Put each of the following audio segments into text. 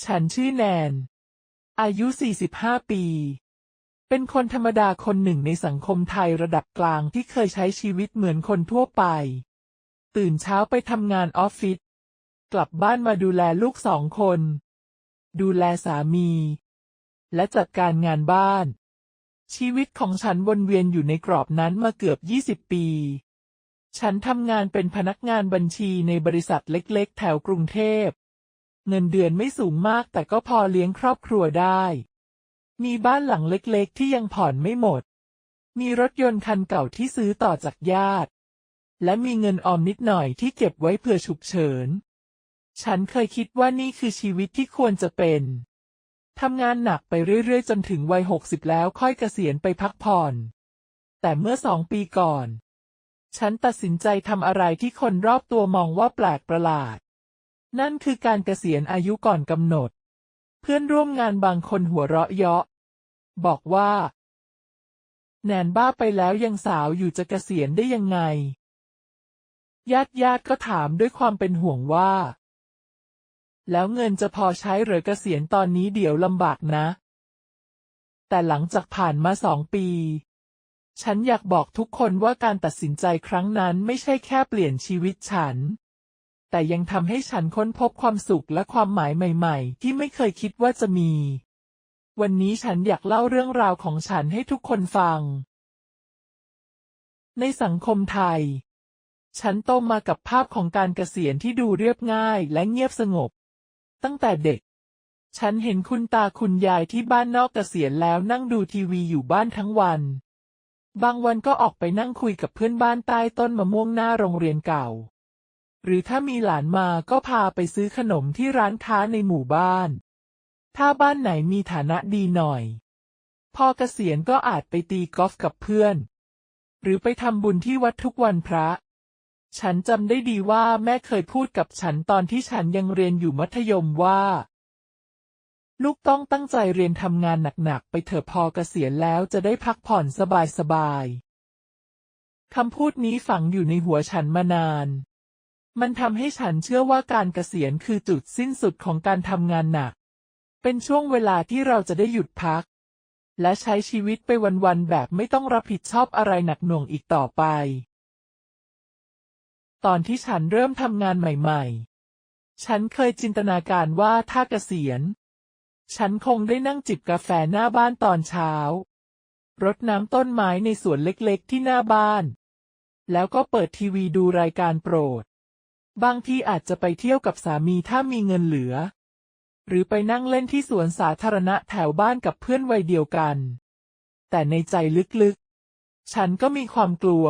ฉันชื่อแนนอายุ 45 ปี เป็นคนธรรมดาคนหนึ่งในสังคมไทยระดับกลางที่เคยใช้ชีวิตเหมือนคนทั่วไป ตื่นเช้าไปทำงานออฟฟิศ กลับบ้านมาดูแลลูก2 คน ดูแลสามี และจัดการงานบ้าน ชีวิตของฉันวนเวียนอยู่ในกรอบนั้นมาเกือบ 20 ปี ฉันทำงานเป็นพนักงานบัญชีในบริษัทเล็กๆแถวกรุงเทพ เงินเดือนไม่สูงมากแต่ก็พอเลี้ยงครอบครัวได้ มีบ้านหลังเล็กๆที่ยังผ่อนไม่หมด มีรถยนต์คันเก่าที่ซื้อต่อจากญาติ และมีเงินออมนิดหน่อยที่เก็บไว้เผื่อฉุกเฉิน ฉันเคยคิดว่านี่คือชีวิตที่ควรจะเป็น ทำงานหนักไปเรื่อยๆจนถึงวัย 60 แล้วค่อยเกษียณไปพักผ่อน แต่เมื่อ2 ปีก่อน ฉันตัดสินใจทำอะไรที่คนรอบตัวมองว่าแปลกประหลาด นั่นคือการเกษียณอายุก่อนกำหนด เพื่อนร่วมงานบางคนหัวเราะเยาะบอกว่าแนนบ้าไปแล้วยังสาวอยู่จะเกษียณได้ยังไง ญาติก็ถามด้วยความเป็นห่วงว่าแล้วเงินจะพอใช้หรือเกษียณตอนนี้เดี๋ยวลำบากนะ แต่หลังจากผ่านมา2 ปี ฉันอยากบอกทุกคนว่าการตัดสินใจครั้งนั้นไม่ใช่แค่เปลี่ยนชีวิตฉัน แต่ยังทำให้ฉันค้นพบความสุขและความหมายใหม่ๆที่ไม่เคยคิดว่าจะมี วันนี้ฉันอยากเล่าเรื่องราวของฉันให้ทุกคนฟัง ในสังคมไทย ฉันโตมากับภาพของการเกษียณที่ดูเรียบง่ายและเงียบสงบ ตั้งแต่เด็ก ฉันเห็นคุณตาคุณยายที่บ้านนอกเกษียณแล้วนั่งดูทีวีอยู่บ้านทั้งวัน บางวันก็ออกไปนั่งคุยกับเพื่อนบ้านใต้ต้นมะม่วงหน้าโรงเรียนเก่า หรือถ้ามีหลานมาก็พาไปซื้อขนมที่ร้านค้าในหมู่บ้าน ถ้าบ้านไหนมีฐานะดีหน่อย พอเกษียณก็อาจไปตีกอล์ฟกับเพื่อน หรือไปทำบุญที่วัดทุกวันพระ ฉันจำได้ดีว่าแม่เคยพูดกับฉันตอนที่ฉันยังเรียนอยู่มัธยมว่าลูกต้องตั้งใจเรียนทำงานหนักๆไปเถอะพอเกษียณแล้วจะได้พักผ่อนสบายๆคำพูดนี้ฝังอยู่ในหัวฉันมานาน มันทำให้ฉันเชื่อว่าการเกษียณคือจุดสิ้นสุดของการทำงานหนัก เป็นช่วงเวลาที่เราจะได้หยุดพัก และใช้ชีวิตไปวันๆแบบไม่ต้องรับผิดชอบอะไรหนักหน่วงอีกต่อไป ตอนที่ฉันเริ่มทำงานใหม่ๆ ฉันเคยจินตนาการว่าถ้าเกษียณฉันคงได้นั่งจิบกาแฟหน้าบ้านตอนเช้ารดน้ำต้นไม้ในสวนเล็กๆที่หน้าบ้าน แล้วก็เปิดทีวีดูรายการโปรด บางทีอาจจะไปเที่ยวกับสามีถ้ามีเงินเหลือ หรือไปนั่งเล่นที่สวนสาธารณะแถวบ้านกับเพื่อนวัยเดียวกัน แต่ในใจลึกๆ ฉันก็มีความกลัว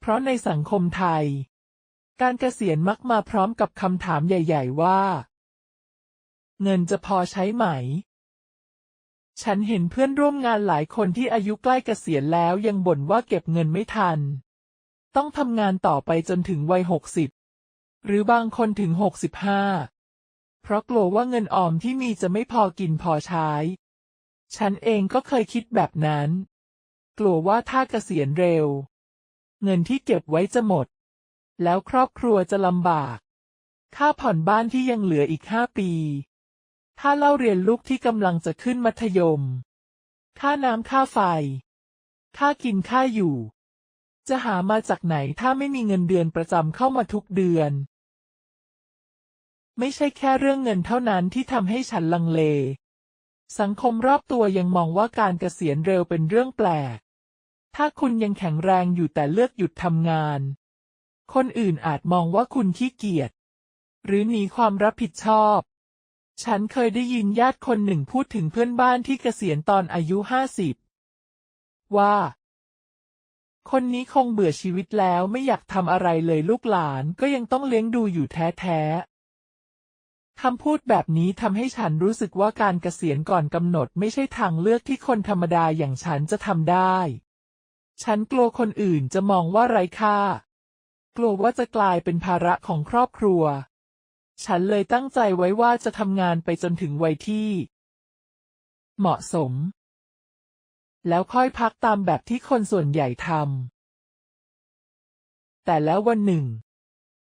เพราะในสังคมไทย การเกษียณมักมาพร้อมกับคำถามใหญ่ๆว่าเงินจะพอใช้ไหม ฉันเห็นเพื่อนร่วมงานหลายคนที่อายุใกล้เกษียณแล้วยังบ่นว่าเก็บเงินไม่ทัน ต้องทำงานต่อไปจนถึงวัย 60 หรือบางคนถึง 65 เพราะกลัวว่าเงินออมที่มีจะไม่พอกินพอใช้ ฉันเองก็เคยคิดแบบนั้น กลัวว่าถ้าเกษียณเร็ว เงินที่เก็บไว้จะหมด แล้วครอบครัวจะลำบาก ค่าผ่อนบ้านที่ยังเหลืออีก 5 ปีค่าเล่าเรียนลูกที่กำลังจะขึ้นมัธยม ค่าน้ำค่าไฟ ค่ากินค่าอยู่ จะหามาจากไหนถ้าไม่มีเงินเดือนประจำเข้ามาทุกเดือน ไม่ใช่แค่เรื่องเงินเท่านั้นที่ทำให้ฉันลังเล สังคมรอบตัวยังมองว่าการเกษียณเร็วเป็นเรื่องแปลก ถ้าคุณยังแข็งแรงอยู่แต่เลือกหยุดทำงาน คนอื่นอาจมองว่าคุณขี้เกียจ หรือหนีความรับผิดชอบ ฉันเคยได้ยินญาติคนหนึ่งพูดถึงเพื่อนบ้านที่เกษียณตอนอายุ 50 ว่าคนนี้คงเบื่อชีวิตแล้วไม่อยากทำอะไรเลยลูกหลานก็ยังต้องเลี้ยงดูอยู่แท้ๆ คำพูดแบบนี้ทำให้ฉันรู้สึกว่าการเกษียณก่อนกำหนดไม่ใช่ทางเลือกที่คนธรรมดาอย่างฉันจะทำได้ ฉันกลัวคนอื่นจะมองว่าไร้ค่า กลัวว่าจะกลายเป็นภาระของครอบครัว ฉันเลยตั้งใจไว้ว่าจะทำงานไปจนถึงวัยที่เหมาะสม แล้วค่อยพักตามแบบที่คนส่วนใหญ่ทำ แต่แล้ววันหนึ่ง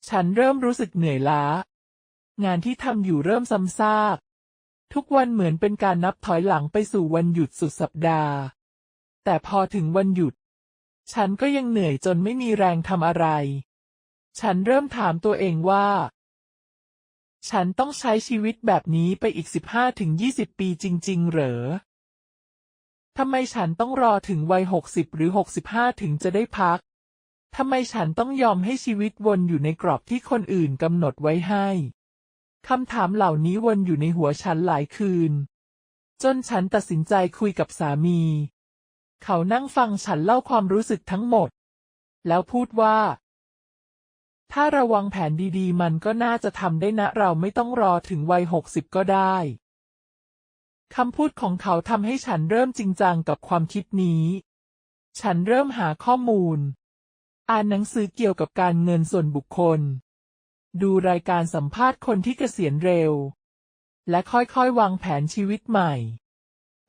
ฉันเริ่มรู้สึกเหนื่อยล้างานที่ทำอยู่เริ่มซ้ำซาก ทุกวันเหมือนเป็นการนับถอยหลังไปสู่วันหยุดสุดสัปดาห์ แต่พอถึงวันหยุด ฉันก็ยังเหนื่อยจนไม่มีแรงทำอะไร ฉันเริ่มถามตัวเองว่า ฉันต้องใช้ชีวิตแบบนี้ไปอีก15-20 ปีจริงๆเหรอ ทำไมฉันต้องรอถึงวัย60หรือ65ถึงจะได้พัก ทำไมฉันต้องยอมให้ชีวิตวนอยู่ในกรอบที่คนอื่นกำหนดไว้ให้ คำถามเหล่านี้วนอยู่ในหัวฉันหลายคืน จนฉันตัดสินใจคุยกับสามี เขานั่งฟังฉันเล่าความรู้สึกทั้งหมด แล้วพูดว่า ถ้าระวังแผนดีๆมันก็น่าจะทำได้นะเราไม่ต้องรอถึงวัย60ก็ได้ คำพูดของเขาทำให้ฉันเริ่มจริงจังกับความคิดนี้ ฉันเริ่มหาข้อมูล อ่านหนังสือเกี่ยวกับการเงินส่วนบุคคล ดูรายการสัมภาษณ์คนที่เกษียณเร็ว และค่อยๆวางแผนชีวิตใหม่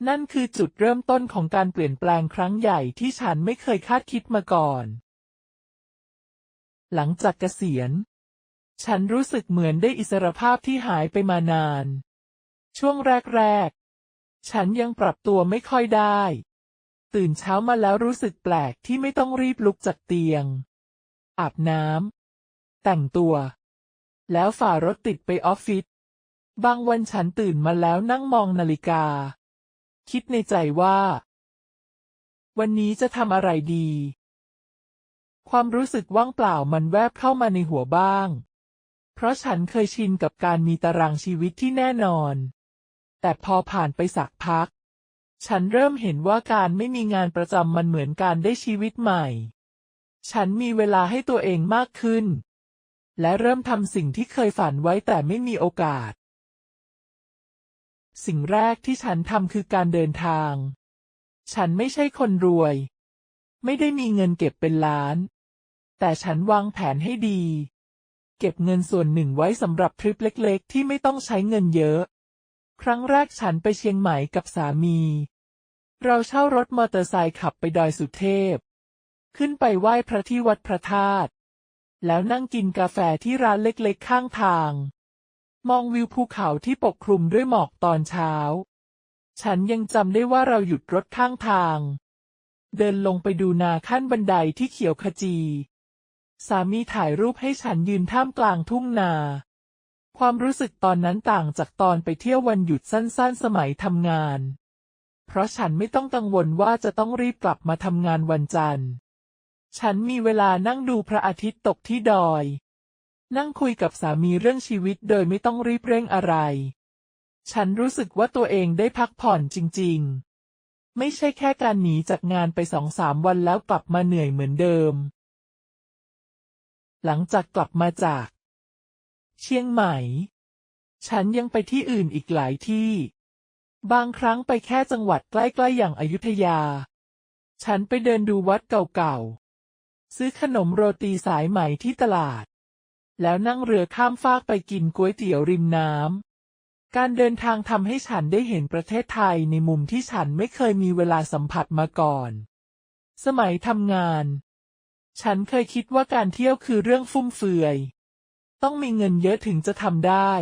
นั่นคือจุดเริ่มต้นของการเปลี่ยนแปลงครั้งใหญ่ที่ฉันไม่เคยคาดคิดมาก่อน หลังจากเกษียณ ฉันรู้สึกเหมือนได้อิสรภาพที่หายไปมานาน ช่วงแรกๆ ฉันยังปรับตัวไม่ค่อยได้ ตื่นเช้ามาแล้วรู้สึกแปลกที่ไม่ต้องรีบลุกจากเตียง อาบน้ำ แต่งตัว แล้วฝ่ารถติดไปออฟฟิศ บางวันฉันตื่นมาแล้วนั่งมองนาฬิกา คิดในใจว่า วันนี้จะทำอะไรดี ความรู้สึกว่างเปล่ามันแวบเข้ามาในหัวบ้าง เพราะฉันเคยชินกับการมีตารางชีวิตที่แน่นอน แต่พอผ่านไปสักพัก ฉันเริ่มเห็นว่าการไม่มีงานประจำมันเหมือนการได้ชีวิตใหม่ ฉันมีเวลาให้ตัวเองมากขึ้น และเริ่มทำสิ่งที่เคยฝันไว้แต่ไม่มีโอกาส สิ่งแรกที่ฉันทำคือการเดินทาง ฉันไม่ใช่คนรวย ไม่ได้มีเงินเก็บเป็นล้าน แต่ฉันวางแผนให้ดี เก็บเงินส่วนหนึ่งไว้สำหรับทริปเล็กๆที่ไม่ต้องใช้เงินเยอะ ครั้งแรกฉันไปเชียงใหม่กับสามี เราเช่ารถมอเตอร์ไซค์ขับไปดอยสุเทพ ขึ้นไปไหว้พระที่วัดพระธาตุ แล้วนั่งกินกาแฟที่ร้านเล็กๆข้างทาง มองวิวภูเขาที่ปกคลุมด้วยหมอกตอนเช้า ฉันยังจำได้ว่าเราหยุดรถข้างทาง เดินลงไปดูนาขั้นบันไดที่เขียวขจี สามีถ่ายรูปให้ฉันยืนท่ามกลางทุ่งนา ความรู้สึกตอนนั้นต่างจากตอนไปเที่ยววันหยุดสั้นๆสมัยทำงาน เพราะฉันไม่ต้องกังวลว่าจะต้องรีบกลับมาทำงานวันจันทร์ ฉันมีเวลานั่งดูพระอาทิตย์ตกที่ดอย นั่งคุยกับสามีเรื่องชีวิตโดยไม่ต้องรีบเร่งอะไร ฉันรู้สึกว่าตัวเองได้พักผ่อนจริงๆ ไม่ใช่แค่การหนีจากงานไป2-3 วันแล้วกลับมาเหนื่อยเหมือนเดิม หลังจากกลับมาจากเชียงใหม่ ฉันยังไปที่อื่นอีกหลายที่ บางครั้งไปแค่จังหวัดใกล้ๆอย่างอยุธยา ฉันไปเดินดูวัดเก่าๆ ซื้อขนมโรตีสายไหมที่ตลาด แล้วนั่งเรือข้ามฟากไปกินก๋วยเตี๋ยวริมน้ำ การเดินทางทำให้ฉันได้เห็นประเทศไทยในมุมที่ฉันไม่เคยมีเวลาสัมผัสมาก่อน สมัยทำงาน ฉันเคยคิดว่าการเที่ยวคือเรื่องฟุ่มเฟือย ต้องมีเงินเยอะถึงจะทำได้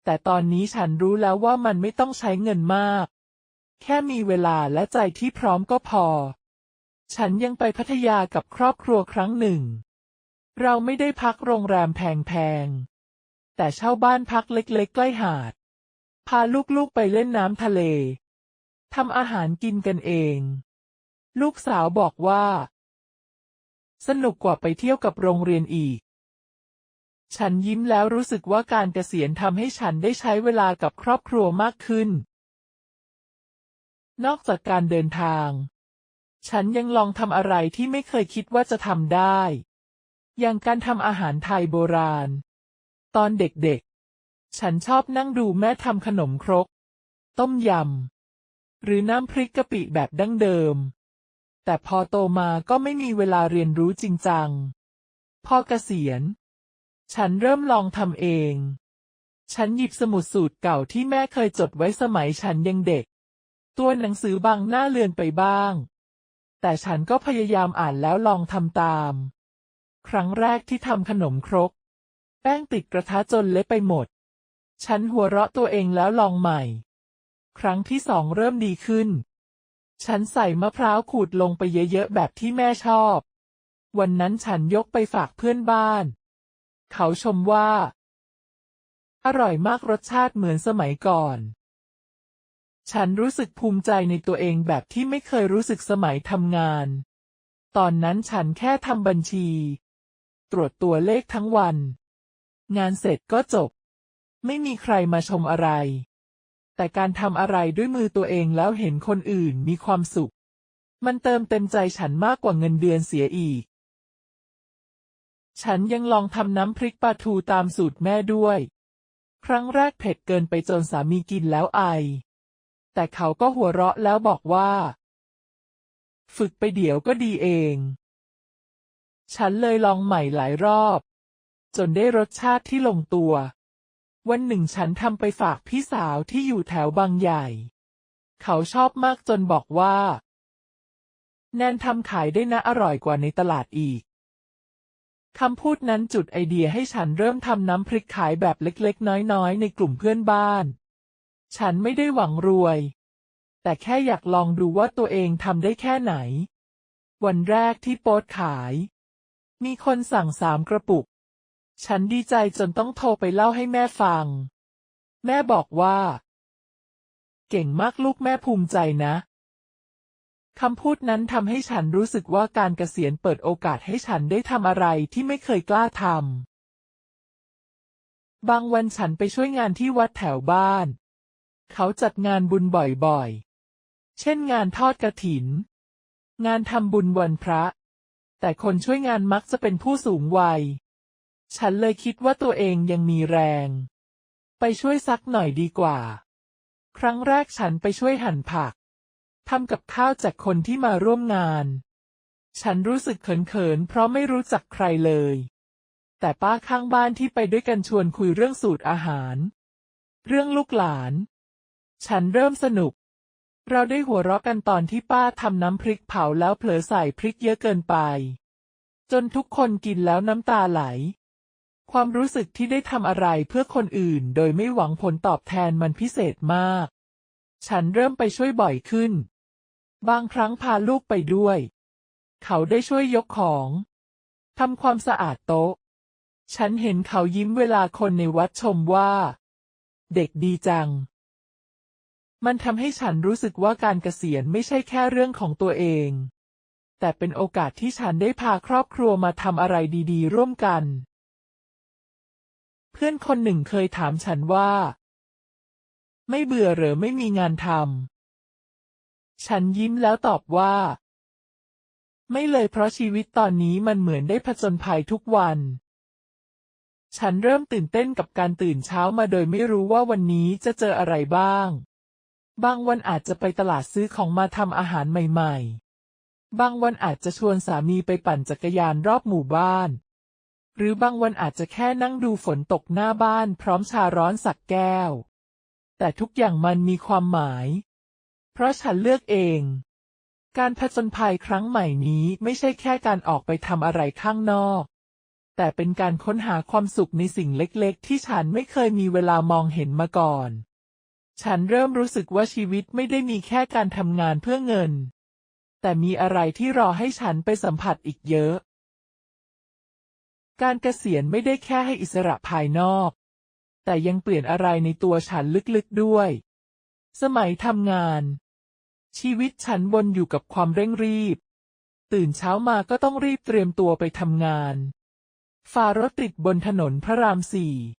แต่ตอนนี้ฉันรู้แล้วว่ามันไม่ต้องใช้เงินมาก แค่มีเวลาและใจที่พร้อมก็พอ ฉันยังไปพัทยากับครอบครัวครั้งหนึ่ง เราไม่ได้พักโรงแรมแพงๆ แต่เช่าบ้านพักเล็กๆใกล้หาด พาลูกๆไปเล่นน้ำทะเล ทำอาหารกินกันเอง ลูกสาวบอกว่าสนุกกว่าไปเที่ยวกับโรงเรียนอีก ฉันยิ้มแล้วรู้สึกว่าการเกษียณทำให้ฉันได้ใช้เวลากับครอบครัวมากขึ้น นอกจากการเดินทาง ฉันยังลองทำอะไรที่ไม่เคยคิดว่าจะทำได้ อย่างการทำอาหารไทยโบราณ ตอนเด็กๆ ฉันชอบนั่งดูแม่ทำขนมครก ต้มยำ หรือน้ำพริกกะปิแบบดั้งเดิม แต่พอโตมาก็ไม่มีเวลาเรียนรู้จริงจัง พอเกษียณ ฉันเริ่มลองทำเอง ฉันหยิบสมุดสูตรเก่าที่แม่เคยจดไว้สมัยฉันยังเด็ก ตัวหนังสือบางหน้าเลือนไปบ้าง แต่ฉันก็พยายามอ่านแล้วลองทำตาม ครั้งแรกที่ทำขนมครก แป้งติดกระทะจนเละไปหมด ฉันหัวเราะตัวเองแล้วลองใหม่ ครั้งที่2เริ่มดีขึ้น ฉันใส่มะพร้าวขูดลงไปเยอะๆแบบที่แม่ชอบ วันนั้นฉันยกไปฝากเพื่อนบ้าน เขาชมว่า อร่อยมากรสชาติเหมือนสมัยก่อน ฉันรู้สึกภูมิใจในตัวเองแบบที่ไม่เคยรู้สึกสมัยทำงาน ตอนนั้นฉันแค่ทำบัญชี ตรวจตัวเลขทั้งวัน งานเสร็จก็จบ ไม่มีใครมาชมอะไร แต่การทำอะไรด้วยมือตัวเองแล้วเห็นคนอื่นมีความสุข มันเติมเต็มใจฉันมากกว่าเงินเดือนเสียอีก ฉันยังลองทำน้ำพริกปลาทูตามสูตรแม่ด้วย ครั้งแรกเผ็ดเกินไปจนสามีกินแล้วไอ แต่เขาก็หัวเราะแล้วบอกว่า ฝึกไปเดี๋ยวก็ดีเอง ฉันเลยลองใหม่หลายรอบ จนได้รสชาติที่ลงตัว วันหนึ่งฉันทำไปฝากพี่สาวที่อยู่แถวบางใหญ่ เขาชอบมากจนบอกว่า แนนทำขายได้นะอร่อยกว่าในตลาดอีก คำพูดนั้นจุดไอเดียให้ฉันเริ่มทำน้ำพริกขายแบบเล็กๆน้อยๆในกลุ่มเพื่อนบ้าน ฉันไม่ได้หวังรวย แต่แค่อยากลองดูว่าตัวเองทำได้แค่ไหน วันแรกที่โพสต์ขาย มีคนสั่ง3 กระปุก ฉันดีใจจนต้องโทรไปเล่าให้แม่ฟัง แม่บอกว่า เก่งมากลูกแม่ภูมิใจนะคำพูดนั้นทำให้ฉันรู้สึกว่าการเกษียณเปิดโอกาสให้ฉันได้ทำอะไรที่ไม่เคยกล้าทำ บางวันฉันไปช่วยงานที่วัดแถวบ้าน เขาจัดงานบุญบ่อยๆ เช่นงานทอดกฐิน งานทำบุญวันพระ แต่คนช่วยงานมักจะเป็นผู้สูงวัย ฉันเลยคิดว่าตัวเองยังมีแรง ไปช่วยสักหน่อยดีกว่า ครั้งแรกฉันไปช่วยหั่นผักทำกับข้าวแจกคนที่มาร่วมงาน ฉันรู้สึกเขินๆเพราะไม่รู้จักใครเลย แต่ป้าข้างบ้านที่ไปด้วยกันชวนคุยเรื่องสูตรอาหาร เรื่องลูกหลาน ฉันเริ่มสนุก เราได้หัวเราะกันตอนที่ป้าทำน้ำพริกเผาแล้วเผลอใส่พริกเยอะเกินไป จนทุกคนกินแล้วน้ำตาไหล ความรู้สึกที่ได้ทำอะไรเพื่อคนอื่นโดยไม่หวังผลตอบแทนมันพิเศษมาก ฉันเริ่มไปช่วยบ่อยขึ้น บางครั้งพาลูกไปด้วย เขาได้ช่วยยกของทำความสะอาดโต๊ะ ฉันเห็นเขายิ้มเวลาคนในวัดชมว่า เด็กดีจัง มันทำให้ฉันรู้สึกว่าการเกษียณไม่ใช่แค่เรื่องของตัวเอง แต่เป็นโอกาสที่ฉันได้พาครอบครัวมาทำอะไรดีๆร่วมกัน เพื่อนคนหนึ่งเคยถามฉันว่า ไม่เบื่อหรือไม่มีงานทำ ฉันยิ้มแล้วตอบว่า ไม่เลยเพราะชีวิตตอนนี้มันเหมือนได้ผจญภัยทุกวัน ฉันเริ่มตื่นเต้นกับการตื่นเช้ามาโดยไม่รู้ว่าวันนี้จะเจออะไรบ้าง บางวันอาจจะไปตลาดซื้อของมาทำอาหารใหม่ๆ บางวันอาจจะชวนสามีไปปั่นจักรยานรอบหมู่บ้าน หรือบางวันอาจจะแค่นั่งดูฝนตกหน้าบ้านพร้อมชาร้อนสักแก้ว แต่ทุกอย่างมันมีความหมาย เพราะฉันเลือกเอง การผจญภัยครั้งใหม่นี้ไม่ใช่แค่การออกไปทำอะไรข้างนอก แต่เป็นการค้นหาความสุขในสิ่งเล็กๆที่ฉันไม่เคยมีเวลามองเห็นมาก่อน ฉันเริ่มรู้สึกว่าชีวิตไม่ได้มีแค่การทำงานเพื่อเงิน แต่มีอะไรที่รอให้ฉันไปสัมผัสอีกเยอะ การเกษียณไม่ได้แค่ให้อิสระภายนอก แต่ยังเปลี่ยนอะไรในตัวฉันลึกๆด้วย สมัยทำงานชีวิตฉันวนอยู่กับความเร่งรีบ ตื่นเช้ามาก็ต้องรีบเตรียมตัวไปทำงานฝ่ารถติดบนถนนพระราม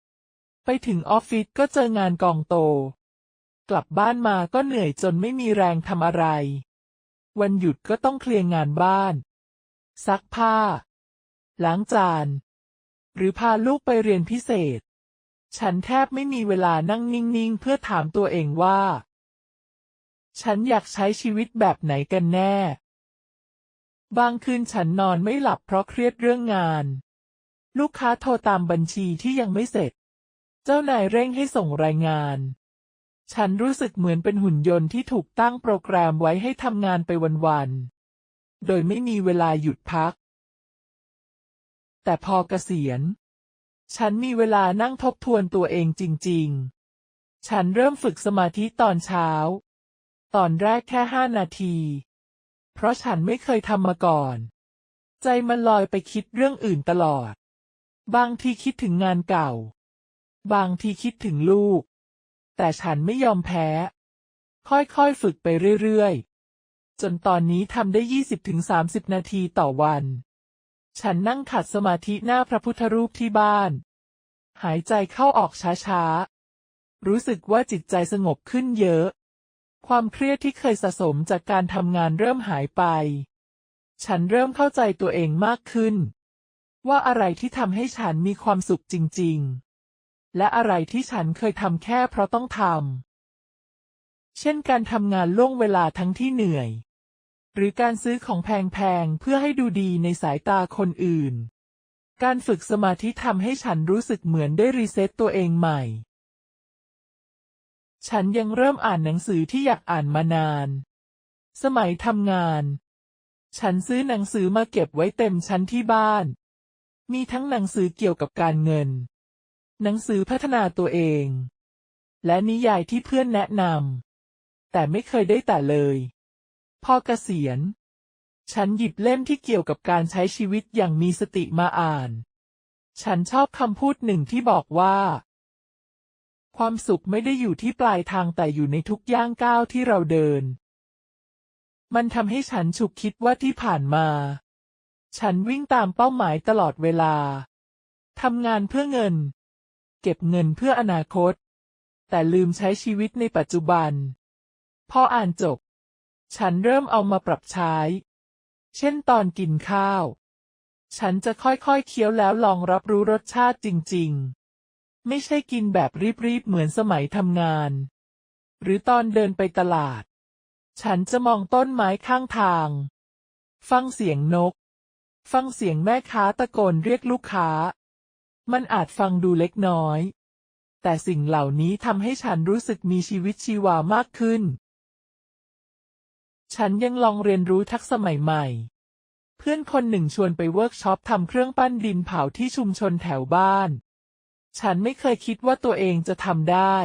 4 ไปถึงออฟฟิศก็เจองานกองโต กลับบ้านมาก็เหนื่อยจนไม่มีแรงทำอะไร วันหยุดก็ต้องเคลียร์งานบ้าน ซักผ้า ล้างจาน หรือพาลูกไปเรียนพิเศษ ฉันแทบไม่มีเวลานั่งนิ่งๆเพื่อถามตัวเองว่า ฉันอยากใช้ชีวิตแบบไหนกันแน่ บางคืนฉันนอนไม่หลับเพราะเครียดเรื่องงาน ลูกค้าโทรตามบัญชีที่ยังไม่เสร็จ เจ้านายเร่งให้ส่งรายงาน ฉันรู้สึกเหมือนเป็นหุ่นยนต์ที่ถูกตั้งโปรแกรมไว้ให้ทำงานไปวันๆ โดยไม่มีเวลาหยุดพัก แต่พอเกษียณ ฉันมีเวลานั่งทบทวนตัวเองจริงๆ ฉันเริ่มฝึกสมาธิตอนเช้า ตอนแรกแค่5 นาที เพราะฉันไม่เคยทำมาก่อน ใจมันลอยไปคิดเรื่องอื่นตลอด บางทีคิดถึงงานเก่า บางทีคิดถึงลูก แต่ฉันไม่ยอมแพ้ ค่อยๆฝึกไปเรื่อยๆ จนตอนนี้ทำได้ 20-30 นาทีต่อวัน ฉันนั่งขัดสมาธิหน้าพระพุทธรูปที่บ้าน หายใจเข้าออกช้าๆ รู้สึกว่าจิตใจสงบขึ้นเยอะ ความเครียดที่เคยสะสมจากการทำงานเริ่มหายไป ฉันเริ่มเข้าใจตัวเองมากขึ้น ว่าอะไรที่ทำให้ฉันมีความสุขจริงๆ และอะไรที่ฉันเคยทำแค่เพราะต้องทำ เช่นการทำงานล่วงเวลาทั้งที่เหนื่อย หรือการซื้อของแพงๆเพื่อให้ดูดีในสายตาคนอื่น การฝึกสมาธิทำให้ฉันรู้สึกเหมือนได้รีเซ็ตตัวเองใหม่ ฉันยังเริ่มอ่านหนังสือที่อยากอ่านมานาน สมัยทำงาน ฉันซื้อหนังสือมาเก็บไว้เต็มชั้นที่บ้าน มีทั้งหนังสือเกี่ยวกับการเงิน หนังสือพัฒนาตัวเอง และนิยายที่เพื่อนแนะนำ แต่ไม่เคยได้แตะเลย พอเกษียณ ฉันหยิบเล่มที่เกี่ยวกับการใช้ชีวิตอย่างมีสติมาอ่าน ฉันชอบคำพูดหนึ่งที่บอกว่า ความสุขไม่ได้อยู่ที่ปลายทางแต่อยู่ในทุกย่างก้าวที่เราเดิน มันทำให้ฉันฉุกคิดว่าที่ผ่านมา ฉันวิ่งตามเป้าหมายตลอดเวลา ทำงานเพื่อเงิน เก็บเงินเพื่ออนาคต แต่ลืมใช้ชีวิตในปัจจุบัน พออ่านจบ ฉันเริ่มเอามาปรับใช้ เช่นตอนกินข้าว ฉันจะค่อยๆเคี้ยวแล้วลองรับรู้รสชาติจริงๆ ไม่ใช่กินแบบรีบๆเหมือนสมัยทำงาน หรือตอนเดินไปตลาด ฉันจะมองต้นไม้ข้างทาง ฟังเสียงนก ฟังเสียงแม่ค้าตะโกนเรียกลูกค้า มันอาจฟังดูเล็กน้อย แต่สิ่งเหล่านี้ทำให้ฉันรู้สึกมีชีวิตชีวามากขึ้น ฉันยังลองเรียนรู้ทักษะใหม่ๆ เพื่อนคนหนึ่งชวนไปเวิร์กช็อปทำเครื่องปั้นดินเผาที่ชุมชนแถวบ้าน ฉันไม่เคยคิดว่าตัวเองจะทำได้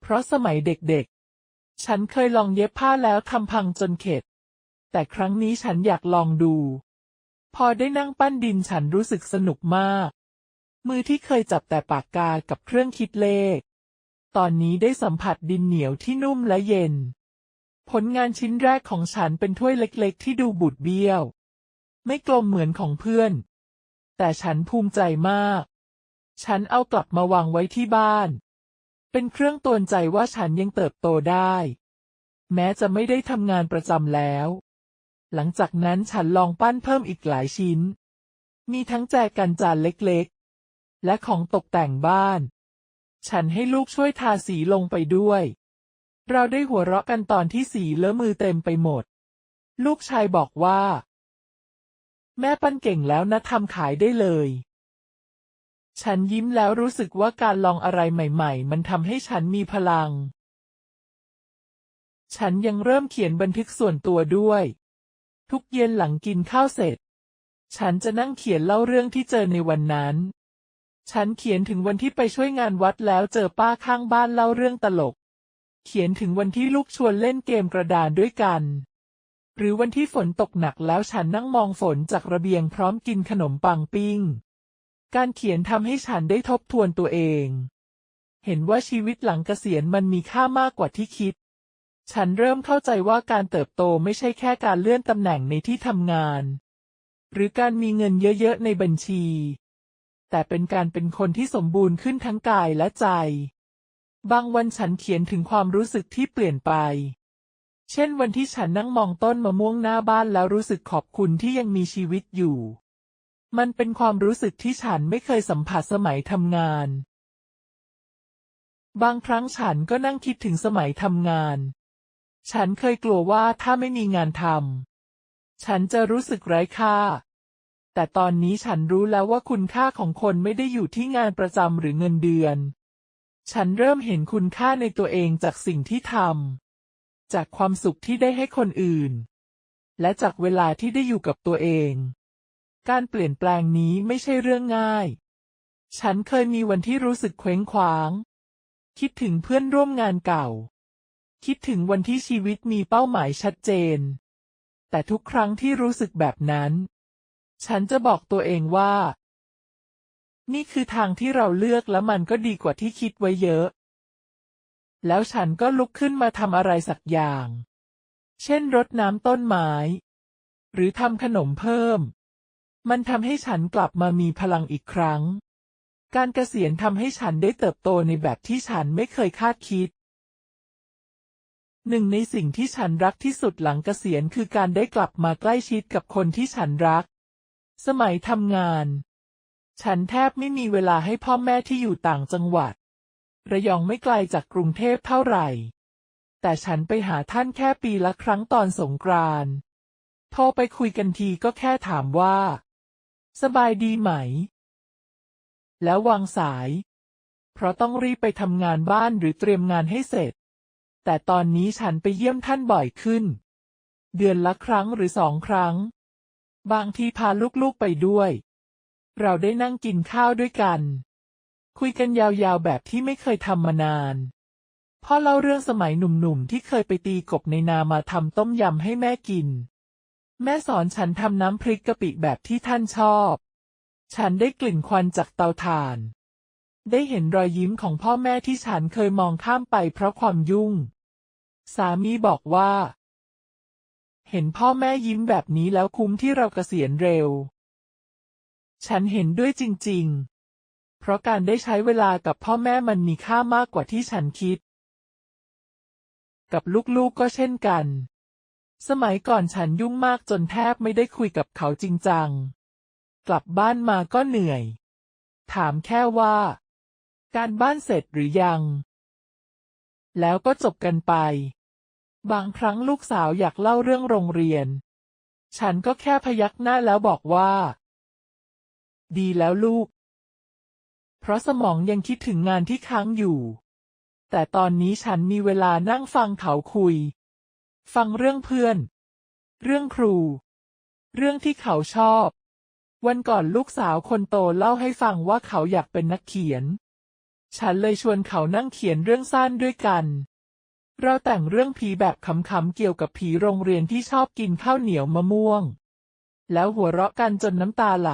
เพราะสมัยเด็กๆ ฉันเคยลองเย็บผ้าแล้วทำพังจนเข็ด แต่ครั้งนี้ฉันอยากลองดู พอได้นั่งปั้นดินฉันรู้สึกสนุกมาก มือที่เคยจับแต่ปากกากับเครื่องคิดเลข ตอนนี้ได้สัมผัสดินเหนียวที่นุ่มและเย็น ผลงานชิ้นแรกของฉันเป็นถ้วยเล็กๆที่ดูบูดเบี้ยว ไม่กลมเหมือนของเพื่อน แต่ฉันภูมิใจมาก ฉันเอากลับมาวางไว้ที่บ้าน เป็นเครื่องเตือนใจว่าฉันยังเติบโตได้ แม้จะไม่ได้ทำงานประจำแล้ว หลังจากนั้นฉันลองปั้นเพิ่มอีกหลายชิ้น มีทั้งแจกันจานเล็กๆ และของตกแต่งบ้าน ฉันให้ลูกช่วยทาสีลงไปด้วย เราได้หัวเราะกันตอนที่สีเลอะมือเต็มไปหมด ลูกชายบอกว่า แม่ปั้นเก่งแล้วนะทำขายได้เลย ฉันยิ้มแล้วรู้สึกว่าการลองอะไรใหม่ๆมันทำให้ฉันมีพลัง ฉันยังเริ่มเขียนบันทึกส่วนตัวด้วย ทุกเย็นหลังกินข้าวเสร็จ ฉันจะนั่งเขียนเล่าเรื่องที่เจอในวันนั้น ฉันเขียนถึงวันที่ไปช่วยงานวัดแล้วเจอป้าข้างบ้านเล่าเรื่องตลก เขียนถึงวันที่ลูกชวนเล่นเกมกระดานด้วยกัน หรือวันที่ฝนตกหนักแล้วฉันนั่งมองฝนจากระเบียงพร้อมกินขนมปังปิ้ง การเขียนทำให้ฉันได้ทบทวนตัวเอง เห็นว่าชีวิตหลังเกษียณมันมีค่ามากกว่าที่คิด ฉันเริ่มเข้าใจว่าการเติบโตไม่ใช่แค่การเลื่อนตำแหน่งในที่ทำงาน หรือการมีเงินเยอะๆในบัญชี แต่เป็นการเป็นคนที่สมบูรณ์ขึ้นทั้งกายและใจ บางวันฉันเขียนถึงความรู้สึกที่เปลี่ยนไป เช่นวันที่ฉันนั่งมองต้นมะม่วงหน้าบ้านแล้วรู้สึกขอบคุณที่ยังมีชีวิตอยู่ มันเป็นความรู้สึกที่ฉันไม่เคยสัมผัสสมัยทำงาน บางครั้งฉันก็นั่งคิดถึงสมัยทำงาน ฉันเคยกลัวว่าถ้าไม่มีงานทำ ฉันจะรู้สึกไร้ค่า แต่ตอนนี้ฉันรู้แล้วว่าคุณค่าของคนไม่ได้อยู่ที่งานประจำหรือเงินเดือน ฉันเริ่มเห็นคุณค่าในตัวเองจากสิ่งที่ทำ จากความสุขที่ได้ให้คนอื่น และจากเวลาที่ได้อยู่กับตัวเอง การเปลี่ยนแปลงนี้ไม่ใช่เรื่องง่าย ฉันเคยมีวันที่รู้สึกเคว้งคว้างคิดถึงเพื่อนร่วมงานเก่าคิดถึงวันที่ชีวิตมีเป้าหมายชัดเจนแต่ทุกครั้งที่รู้สึกแบบนั้นฉันจะบอกตัวเองว่านี่คือทางที่เราเลือกและมันก็ดีกว่าที่คิดไว้เยอะแล้วฉันก็ลุกขึ้นมาทำอะไรสักอย่างเช่นรดน้ำต้นไม้หรือทำขนมเพิ่มมันทำให้ฉันกลับมามีพลังอีกครั้งการเกษียณทำให้ฉันได้เติบโตในแบบที่ฉันไม่เคยคาดคิดหนึ่งในสิ่งที่ฉันรักที่สุดหลังเกษียณคือการได้กลับมาใกล้ชิดกับคนที่ฉันรักสมัยทำงานฉันแทบไม่มีเวลาให้พ่อแม่ที่อยู่ต่างจังหวัดระยองไม่ไกลจากกรุงเทพเท่าไหร่แต่ฉันไปหาท่านแค่ปีละครั้งตอนสงกรานต์โทรไปคุยกันทีก็แค่ถามว่าสบายดีไหมแล้ววางสายเพราะต้องรีบไปทำงานบ้านหรือเตรียมงานให้เสร็จแต่ตอนนี้ฉันไปเยี่ยมท่านบ่อยขึ้นเดือนละครั้งหรือ2 ครั้งบางทีพาลูกๆไปด้วยเราได้นั่งกินข้าวด้วยกันคุยกันยาวๆแบบที่ไม่เคยทำมานานพ่อเล่าเรื่องสมัยหนุ่มๆที่เคยไปตีกบในนามาทำต้มยำให้แม่กินแม่สอนฉันทำน้ำพริกกะปิแบบที่ท่านชอบฉันได้กลิ่นควันจากเตาถ่านได้เห็นรอยยิ้มของพ่อแม่ที่ฉันเคยมองข้ามไปเพราะความยุ่งสามีบอกว่าเห็นพ่อแม่ยิ้มแบบนี้แล้วคุ้มที่เราเกษียณเร็วฉันเห็นด้วยจริงๆเพราะการได้ใช้เวลากับพ่อแม่มันมีค่ามากกว่าที่ฉันคิดกับลูกๆก็เช่นกันสมัยก่อนฉันยุ่งมากจนแทบไม่ได้คุยกับเขาจริงจังกลับบ้านมาก็เหนื่อยถามแค่ว่าการบ้านเสร็จหรือยังแล้วก็จบกันไปบางครั้งลูกสาวอยากเล่าเรื่องโรงเรียนฉันก็แค่พยักหน้าแล้วบอกว่าดีแล้วลูกเพราะสมองยังคิดถึงงานที่ค้างอยู่แต่ตอนนี้ฉันมีเวลานั่งฟังเขาคุยฟังเรื่องเพื่อนเรื่องครูเรื่องที่เขาชอบวันก่อนลูกสาวคนโตเล่าให้ฟังว่าเขาอยากเป็นนักเขียนฉันเลยชวนเขานั่งเขียนเรื่องสั้นด้วยกันเราแต่งเรื่องผีแบบขำๆเกี่ยวกับผีโรงเรียนที่ชอบกินข้าวเหนียวมะม่วงแล้วหัวเราะกันจนน้ำตาไหล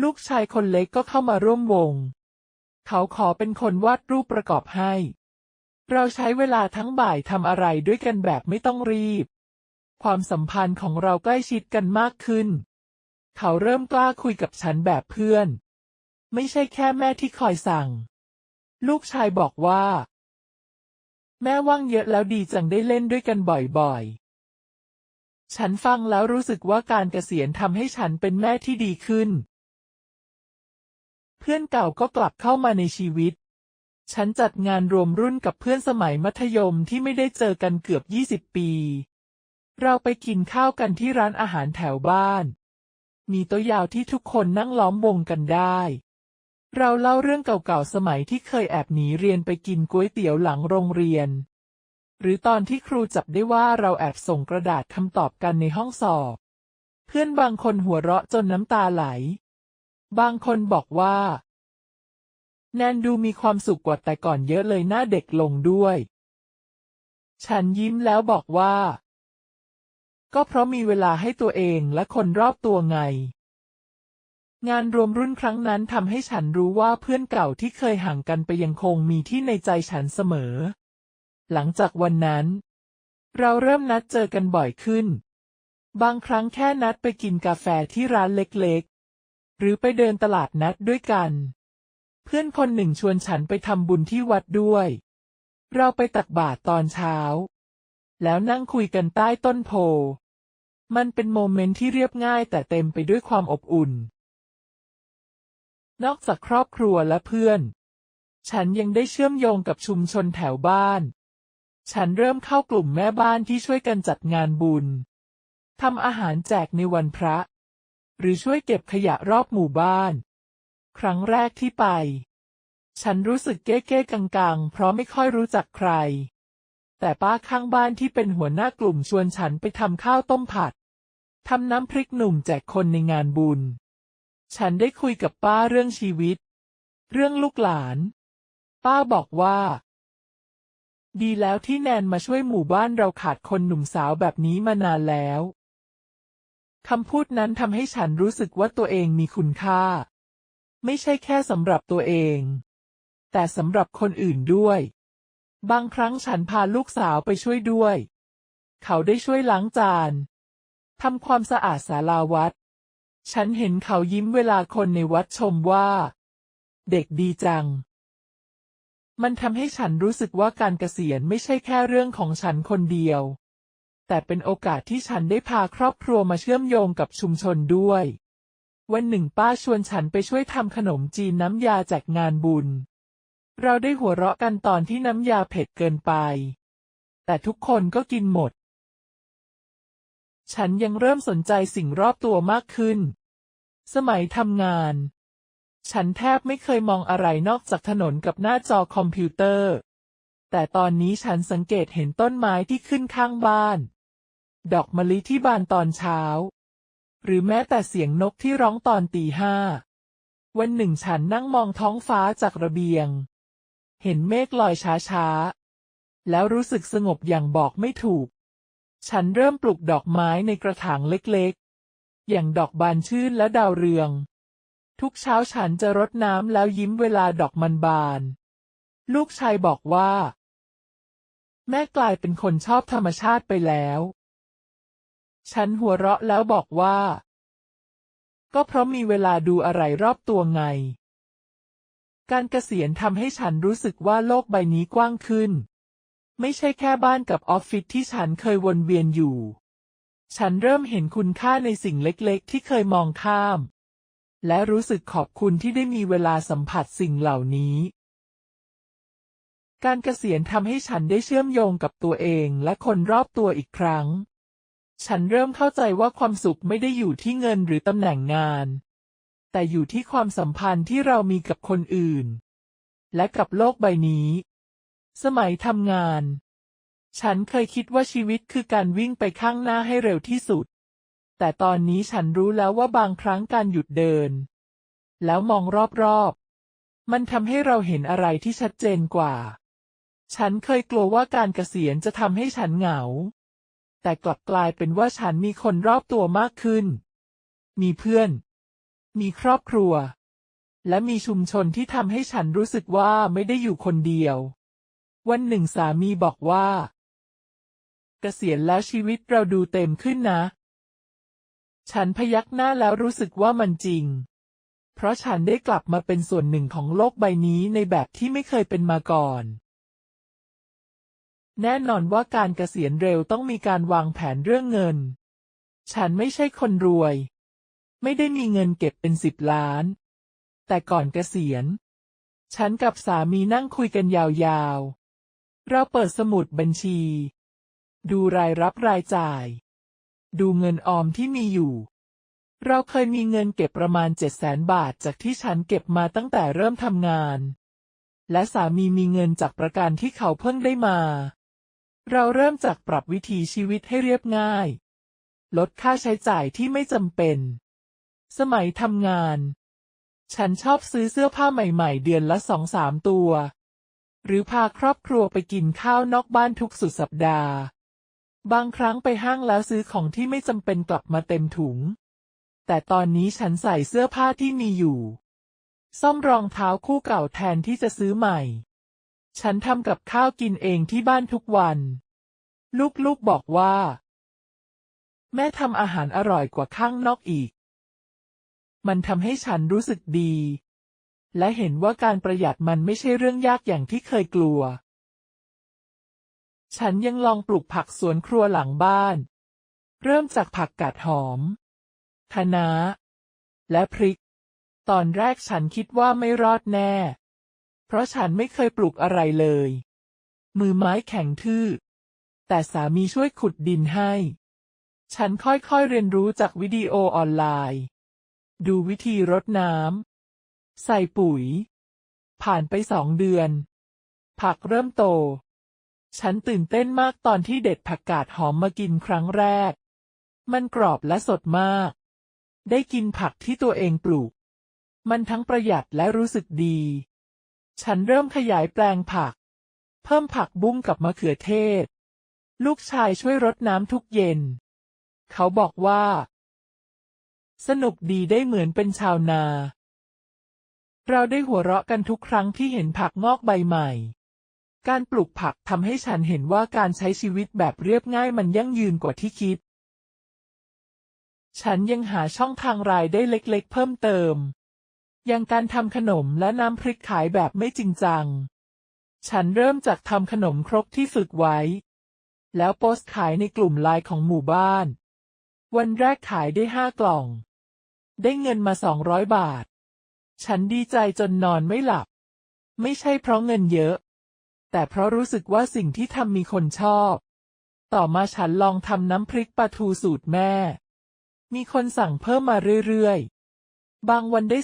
ลูกชายคนเล็กก็เข้ามาร่วมวงเขาขอเป็นคนวาดรูปประกอบให้เราใช้เวลาทั้งบ่ายทำอะไรด้วยกันแบบไม่ต้องรีบความสัมพันธ์ของเราใกล้ชิดกันมากขึ้นเขาเริ่มกล้าคุยกับฉันแบบเพื่อนไม่ใช่แค่แม่ที่คอยสั่งลูกชายบอกว่าแม่ว่างเยอะแล้วดีจังได้เล่นด้วยกันบ่อยๆฉันฟังแล้วรู้สึกว่าการเกษียณทำให้ฉันเป็นแม่ที่ดีขึ้นเพื่อนเก่าก็กลับเข้ามาในชีวิตฉันจัดงานรวมรุ่นกับเพื่อนสมัยมัธยมที่ไม่ได้เจอกันเกือบ20 ปีเราไปกินข้าวกันที่ร้านอาหารแถวบ้านมีโต๊ะยาวที่ทุกคนนั่งล้อมวงกันได้เราเล่าเรื่องเก่าๆสมัยที่เคยแอบหนีเรียนไปกินก๋วยเตี๋ยวหลังโรงเรียนหรือตอนที่ครูจับได้ว่าเราแอบส่งกระดาษคำตอบกันในห้องสอบเพื่อนบางคนหัวเราะจนน้ำตาไหลบางคนบอกว่าแนนดูมีความสุขกว่าแต่ก่อนเยอะเลยหน้าเด็กลงด้วยฉันยิ้มแล้วบอกว่าก็เพราะมีเวลาให้ตัวเองและคนรอบตัวไงงานรวมรุ่นครั้งนั้นทำให้ฉันรู้ว่าเพื่อนเก่าที่เคยห่างกันไปยังคงมีที่ในใจฉันเสมอหลังจากวันนั้นเราเริ่มนัดเจอกันบ่อยขึ้นบางครั้งแค่นัดไปกินกาแฟที่ร้านเล็กๆหรือไปเดินตลาดนัดด้วยกันเพื่อนคนหนึ่งชวนฉันไปทำบุญที่วัดด้วยเราไปตักบาตรตอนเช้าแล้วนั่งคุยกันใต้ต้นโพมันเป็นโมเมนต์ที่เรียบง่ายแต่เต็มไปด้วยความอบอุ่นนอกจากครอบครัวและเพื่อนฉันยังได้เชื่อมโยงกับชุมชนแถวบ้านฉันเริ่มเข้ากลุ่มแม่บ้านที่ช่วยกันจัดงานบุญทำอาหารแจกในวันพระหรือช่วยเก็บขยะรอบหมู่บ้านครั้งแรกที่ไปฉันรู้สึกเก้ๆกังๆเพราะไม่ค่อยรู้จักใครแต่ป้าข้างบ้านที่เป็นหัวหน้ากลุ่มชวนฉันไปทำข้าวต้มผัดทำน้ำพริกหนุ่มแจกคนในงานบุญฉันได้คุยกับป้าเรื่องชีวิต เรื่องลูกหลาน ป้าบอกว่า ดีแล้วที่แนนมาช่วยหมู่บ้านเราขาดคนหนุ่มสาวแบบนี้มานานแล้วคำพูดนั้นทำให้ฉันรู้สึกว่าตัวเองมีคุณค่า ไม่ใช่แค่สำหรับตัวเอง แต่สำหรับคนอื่นด้วย บางครั้งฉันพาลูกสาวไปช่วยด้วย เขาได้ช่วยล้างจานทำความสะอาดศาลาวัด ฉันเห็นเขายิ้มเวลาคนในวัดชมว่า เด็กดีจัง มันทำให้ฉันรู้สึกว่าการเกษียณไม่ใช่แค่เรื่องของฉันคนเดียว แต่เป็นโอกาสที่ฉันได้พาครอบครัวมาเชื่อมโยงกับชุมชนด้วย วันหนึ่งป้าชวนฉันไปช่วยทำขนมจีนน้ำยาจากงานบุญ เราได้หัวเราะกันตอนที่น้ำยาเผ็ดเกินไป แต่ทุกคนก็กินหมด ฉันยังเริ่มสนใจสิ่งรอบตัวมากขึ้น สมัยทำงาน ฉันแทบไม่เคยมองอะไรนอกจากถนนกับหน้าจอคอมพิวเตอร์ แต่ตอนนี้ฉันสังเกตเห็นต้นไม้ที่ขึ้นข้างบ้าน ดอกมะลิที่บานตอนเช้า หรือแม้แต่เสียงนกที่ร้องตอนตี 5 วันหนึ่งฉันนั่งมองท้องฟ้าจากระเบียง เห็นเมฆลอยช้าๆ แล้วรู้สึกสงบอย่างบอกไม่ถูก ฉันเริ่มปลูกดอกไม้ในกระถางเล็กๆ อย่างดอกบานชื่นและดาวเรือง ทุกเช้าฉันจะรดน้ำแล้วยิ้มเวลาดอกมันบาน ลูกชายบอกว่า แม่กลายเป็นคนชอบธรรมชาติไปแล้ว ฉันหัวเราะแล้วบอกว่า ก็เพราะมีเวลาดูอะไรรอบตัวไง การเกษียณทำให้ฉันรู้สึกว่าโลกใบนี้กว้างขึ้น ไม่ใช่แค่บ้านกับออฟฟิศที่ฉันเคยวนเวียนอยู่ ฉันเริ่มเห็นคุณค่าในสิ่งเล็กๆที่เคยมองข้าม และรู้สึกขอบคุณที่ได้มีเวลาสัมผัสสิ่งเหล่านี้ การเกษียณทำให้ฉันได้เชื่อมโยงกับตัวเองและคนรอบตัวอีกครั้ง ฉันเริ่มเข้าใจว่าความสุขไม่ได้อยู่ที่เงินหรือตำแหน่งงาน แต่อยู่ที่ความสัมพันธ์ที่เรามีกับคนอื่น และกับโลกใบนี้ สมัยทำงาน ฉันเคยคิดว่าชีวิตคือการวิ่งไปข้างหน้าให้เร็วที่สุด แต่ตอนนี้ฉันรู้แล้วว่าบางครั้งการหยุดเดิน แล้วมองรอบๆ มันทำให้เราเห็นอะไรที่ชัดเจนกว่า ฉันเคยกลัวว่าการเกษียณจะทำให้ฉันเหงา แต่กลับกลายเป็นว่าฉันมีคนรอบตัวมากขึ้น มีเพื่อน มีครอบครัว และมีชุมชนที่ทำให้ฉันรู้สึกว่าไม่ได้อยู่คนเดียว วันหนึ่งสามีบอกว่า เกษียณแล้วชีวิตเราดูเต็มขึ้นนะ ฉันพยักหน้าแล้วรู้สึกว่ามันจริง เพราะฉันได้กลับมาเป็นส่วนหนึ่งของโลกใบนี้ในแบบที่ไม่เคยเป็นมาก่อน แน่นอนว่าการเกษียณเร็วต้องมีการวางแผนเรื่องเงิน ฉันไม่ใช่คนรวย ไม่ได้มีเงินเก็บเป็น10 ล้าน แต่ก่อนเกษียณ ฉันกับสามีนั่งคุยกันยาวๆ เราเปิดสมุดบัญชี ดูรายรับรายจ่าย ดูเงินออมที่มีอยู่ เราเคยมีเงินเก็บประมาณ700,000 บาทจากที่ฉันเก็บมาตั้งแต่เริ่มทำงาน และสามีมีเงินจากประกันที่เขาเพิ่งได้มา เราเริ่มจากปรับวิถีชีวิตให้เรียบง่าย ลดค่าใช้จ่ายที่ไม่จำเป็น สมัยทำงาน ฉันชอบซื้อเสื้อผ้าใหม่ๆเดือนละ2-3 ตัว หรือพาครอบครัวไปกินข้าวนอกบ้านทุกสุดสัปดาห์ บางครั้งไปห้างแล้วซื้อของที่ไม่จำเป็นกลับมาเต็มถุง แต่ตอนนี้ฉันใส่เสื้อผ้าที่มีอยู่ ซ่อมรองเท้าคู่เก่าแทนที่จะซื้อใหม่ ฉันทำกับข้าวกินเองที่บ้านทุกวัน ลูกๆบอกว่า แม่ทำอาหารอร่อยกว่าข้างนอกอีก มันทำให้ฉันรู้สึกดี และเห็นว่าการประหยัดมันไม่ใช่เรื่องยากอย่างที่เคยกลัว ฉันยังลองปลูกผักสวนครัวหลังบ้าน เริ่มจากผักกาดหอม คะน้า และพริก ตอนแรกฉันคิดว่าไม่รอดแน่ เพราะฉันไม่เคยปลูกอะไรเลย มือไม้แข็งทื่อ แต่สามีช่วยขุดดินให้ ฉันค่อยๆเรียนรู้จากวิดีโอออนไลน์ ดูวิธีรดน้ำ ใส่ปุ๋ย ผ่านไป2 เดือน ผักเริ่มโต ฉันตื่นเต้นมากตอนที่เด็ดผักกาดหอมมากินครั้งแรก มันกรอบและสดมาก ได้กินผักที่ตัวเองปลูก มันทั้งประหยัดและรู้สึกดี ฉันเริ่มขยายแปลงผัก เพิ่มผักบุ้งกับมะเขือเทศ ลูกชายช่วยรดน้ำทุกเย็น เขาบอกว่าสนุกดีได้เหมือนเป็นชาวนา เราได้หัวเราะกันทุกครั้งที่เห็นผักงอกใบใหม่ การปลูกผักทำให้ฉันเห็นว่าการใช้ชีวิตแบบเรียบง่ายมันยั่งยืนกว่าที่คิด ฉันยังหาช่องทางรายได้เล็กๆเพิ่มเติม อย่างการทำขนมและน้ำพริกขายแบบไม่จริงจัง ฉันเริ่มจากทำขนมครกที่ฝึกไว้ แล้วโพสต์ขายในกลุ่มไลน์ของหมู่บ้าน วันแรกขายได้5 กล่อง ได้เงินมา200 บาท ฉันดีใจจนนอนไม่หลับ ไม่ใช่เพราะเงินเยอะ แต่เพราะรู้สึกว่าสิ่งที่ทำมีคนชอบ ต่อมาฉันลองทำน้ำพริกปลาทูสูตรแม่ มีคนสั่งเพิ่มมาเรื่อยๆ บางวันได้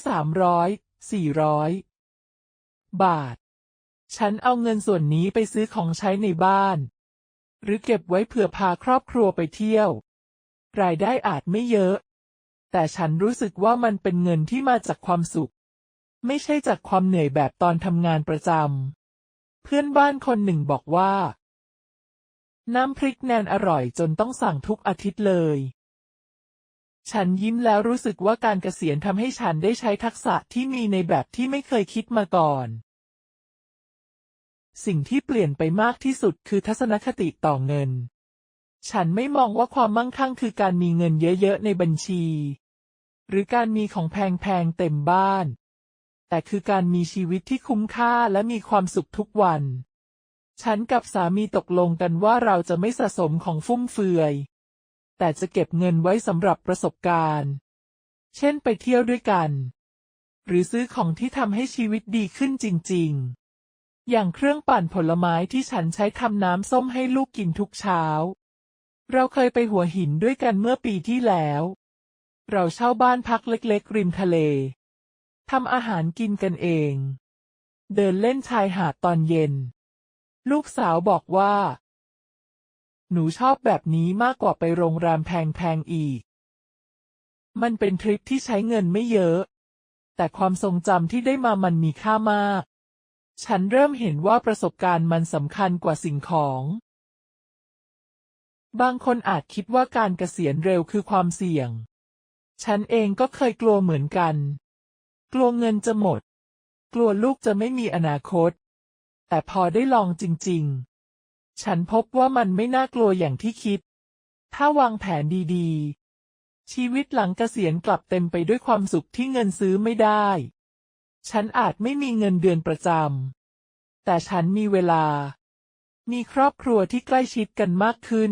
300 400 บาท ฉันเอาเงินส่วนนี้ไปซื้อของใช้ในบ้าน หรือเก็บไว้เผื่อพาครอบครัวไปเที่ยว รายได้อาจไม่เยอะ แต่ฉันรู้สึกว่ามันเป็นเงินที่มาจากความสุข ไม่ใช่จากความเหนื่อยแบบตอนทำงานประจำ เพื่อนบ้านคนหนึ่งบอกว่าน้ำพริกแนนอร่อยจนต้องสั่งทุกอาทิตย์เลย ฉันยิ้มแล้วรู้สึกว่าการเกษียณทำให้ฉันได้ใช้ทักษะที่มีในแบบที่ไม่เคยคิดมาก่อน สิ่งที่เปลี่ยนไปมากที่สุดคือทัศนคติต่อเงิน ฉันไม่มองว่าความมั่งคั่งคือการมีเงินเยอะๆในบัญชี หรือการมีของแพงๆเต็มบ้าน แต่คือการมีชีวิตที่คุ้มค่าและมีความสุขทุกวัน ฉันกับสามีตกลงกันว่าเราจะไม่สะสมของฟุ่มเฟือย แต่จะเก็บเงินไว้สำหรับประสบการณ์ เช่นไปเที่ยวด้วยกัน หรือซื้อของที่ทำให้ชีวิตดีขึ้นจริงๆ อย่างเครื่องปั่นผลไม้ที่ฉันใช้ทำน้ำส้มให้ลูกกินทุกเช้า เราเคยไปหัวหินด้วยกันเมื่อปีที่แล้ว เราเช่าบ้านพักเล็กๆริมทะเล ทำอาหารกินกันเอง เดินเล่นชายหาดตอนเย็น ลูกสาวบอกว่าหนูชอบแบบนี้มากกว่าไปโรงแรมแพงๆอีก มันเป็นทริปที่ใช้เงินไม่เยอะ แต่ความทรงจำที่ได้มามันมีค่ามาก ฉันเริ่มเห็นว่าประสบการณ์มันสำคัญกว่าสิ่งของ บางคนอาจคิดว่าการเกษียณเร็วคือความเสี่ยง ฉันเองก็เคยกลัวเหมือนกัน กลัวเงินจะหมด กลัวลูกจะไม่มีอนาคต แต่พอได้ลองจริงๆ ฉันพบว่ามันไม่น่ากลัวอย่างที่คิด ถ้าวางแผนดีๆ ชีวิตหลังเกษียณกลับเต็มไปด้วยความสุขที่เงินซื้อไม่ได้ ฉันอาจไม่มีเงินเดือนประจำ แต่ฉันมีเวลา มีครอบครัวที่ใกล้ชิดกันมากขึ้น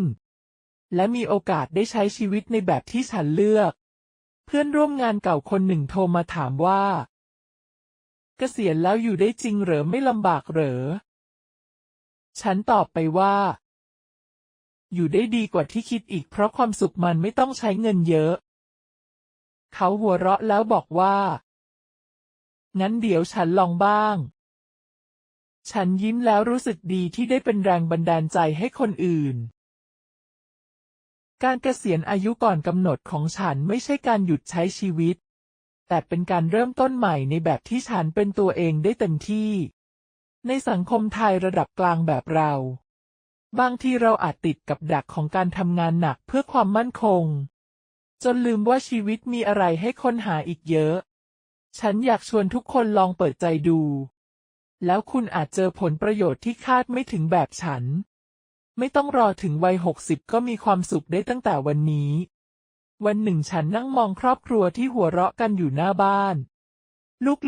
และมีโอกาสได้ใช้ชีวิตในแบบที่ฉันเลือก เพื่อนร่วมงานเก่าคนหนึ่งโทรมาถามว่าเกษียณแล้วอยู่ได้จริงเหรอไม่ลำบากเหรอ ฉันตอบไปว่าอยู่ได้ดีกว่าที่คิดอีกเพราะความสุขมันไม่ต้องใช้เงินเยอะ เขาหัวเราะแล้วบอกว่างั้นเดี๋ยวฉันลองบ้าง ฉันยิ้มแล้วรู้สึกดีที่ได้เป็นแรงบันดาลใจให้คนอื่น การเกษียณอายุก่อนกำหนดของฉันไม่ใช่การหยุดใช้ชีวิต แต่เป็นการเริ่มต้นใหม่ในแบบที่ฉันเป็นตัวเองได้เต็มที่ ในสังคมไทยระดับกลางแบบเรา บางทีเราอาจติดกับดักของการทำงานหนักเพื่อความมั่นคง จนลืมว่าชีวิตมีอะไรให้ค้นหาอีกเยอะ ฉันอยากชวนทุกคนลองเปิดใจดู แล้วคุณอาจเจอผลประโยชน์ที่คาดไม่ถึงแบบฉัน ไม่ต้องรอถึงวัย60ก็มีความสุขได้ตั้งแต่วันนี้ วันหนึ่งฉันนั่งมองครอบครัวที่หัวเราะกันอยู่หน้าบ้าน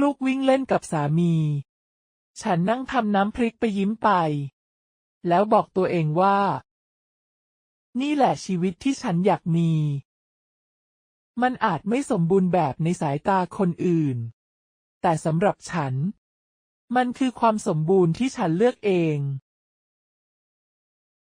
ลูกๆวิ่งเล่นกับสามี ฉันนั่งทำน้ำพริกไปยิ้มไป แล้วบอกตัวเองว่านี่แหละชีวิตที่ฉันอยากมี มันอาจไม่สมบูรณ์แบบในสายตาคนอื่น แต่สำหรับฉันมันคือความสมบูรณ์ที่ฉันเลือกเอง